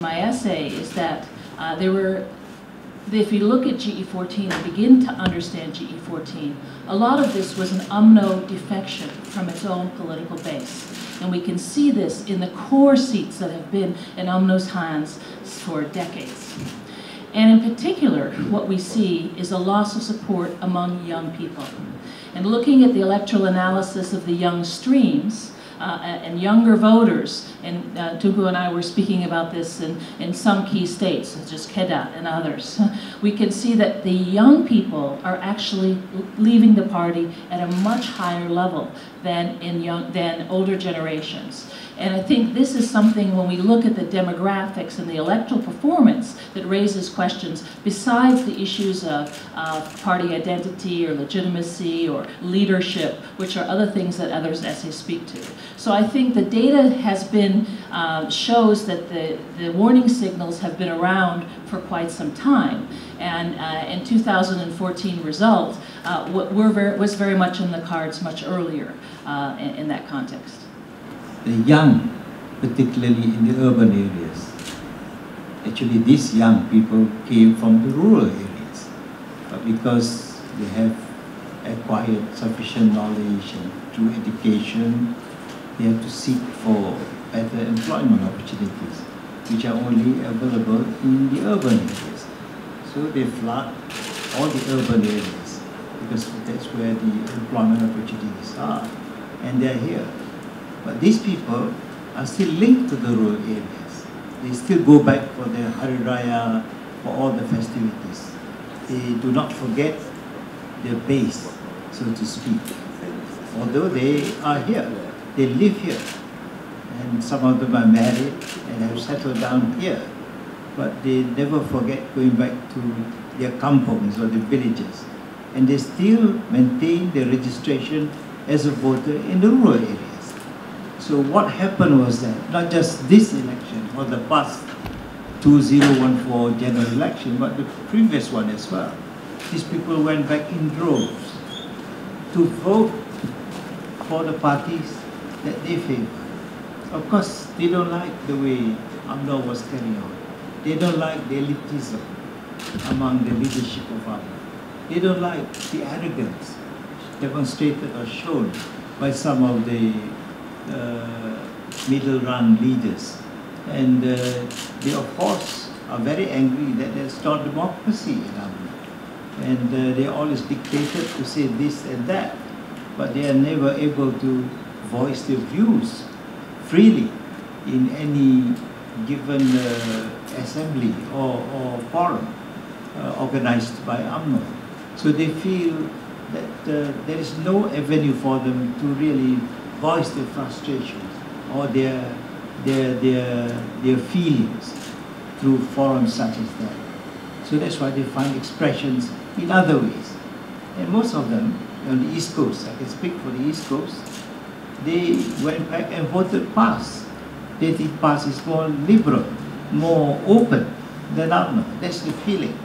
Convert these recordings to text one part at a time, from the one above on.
my essay is that if you look at GE14 and begin to understand GE14, a lot of this was an UMNO defection from its own political base. And we can see this in the core seats that have been in UMNO's hands for decades. And in particular, what we see is a loss of support among young people. And looking at the electoral analysis of the young streams, and younger voters, and Tengku and I were speaking about this in some key states, such as Kedah and others, we can see that the young people are actually leaving the party at a much higher level than than older generations. And I think this is something, when we look at the demographics and the electoral performance, that raises questions besides the issues of party identity or legitimacy or leadership, which are other things that others' essays speak to. So I think the data has been, shows that the warning signals have been around for quite some time. And in 2014 result was very much in the cards much earlier in that context. The young, particularly in the urban areas. Actually, these young people came from the rural areas, but because they have acquired sufficient knowledge and through education, they have to seek for better employment opportunities, which are only available in the urban areas. So they flood all the urban areas because that's where the employment opportunities are, and they're here. But these people are still linked to the rural areas. They still go back for their Hari Raya, for all the festivities. They do not forget their base, so to speak. Although they are here, they live here. And some of them are married and have settled down here. But they never forget going back to their kampongs or their villages. And they still maintain their registration as a voter in the rural areas. So what happened was that, not just this election, or the past 2014 general election, but the previous one as well, these people went back in droves to vote for the parties that they favor. Of course, they don't like the way UMNO was carrying on. They don't like the elitism among the leadership of UMNO. They don't like the arrogance demonstrated or shown by some of the middle-run leaders. And they, of course, are very angry that there's not democracy in UMNO. And they're always dictated to say this and that, but they are never able to voice their views freely in any given assembly or forum organized by UMNO. So they feel that there is no avenue for them to really voice their frustrations or their feelings through forums such as that. So that's why they find expressions in other ways. And most of them on the East Coast, I can speak for the East Coast, they went back and voted PAS. They think PAS is more liberal, more open than UMNO. That's the feeling.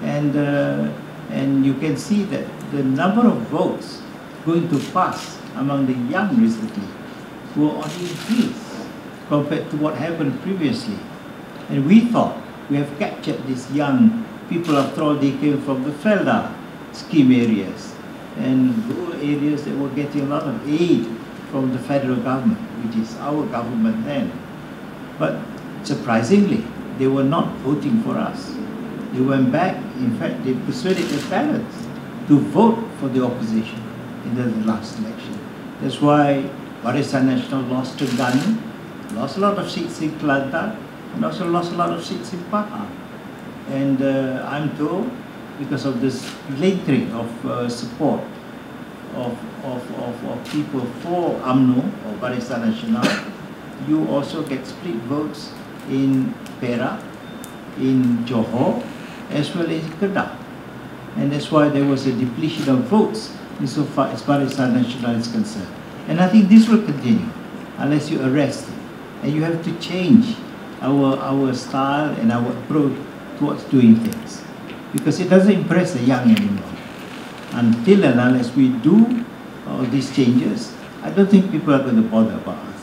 And you can see that the number of votes going to PAS among the young recently were on increase compared to what happened previously. And we thought we have captured these young people. After all, they came from the FELDA scheme areas and rural areas that were getting a lot of aid from the federal government, which is our government then. But surprisingly, they were not voting for us. They went back. In fact, they persuaded their parents to vote for the opposition in the last election. That's why Barisan Nasional lost to Ghani, lost a lot of seats in Kelantan, and also lost a lot of seats in Pahang. And I'm told, because of this lingering of support of people for UMNO or Barisan Nasional, you also get split votes in Perak, in Johor, as well as Kedah. And that's why there was a depletion of votes insofar as Barisan Nasional is concerned. And I think this will continue unless you arrest it. And you have to change our style and our approach towards doing things, because it doesn't impress the young anymore. Until and unless we do all these changes, I don't think people are going to bother about us.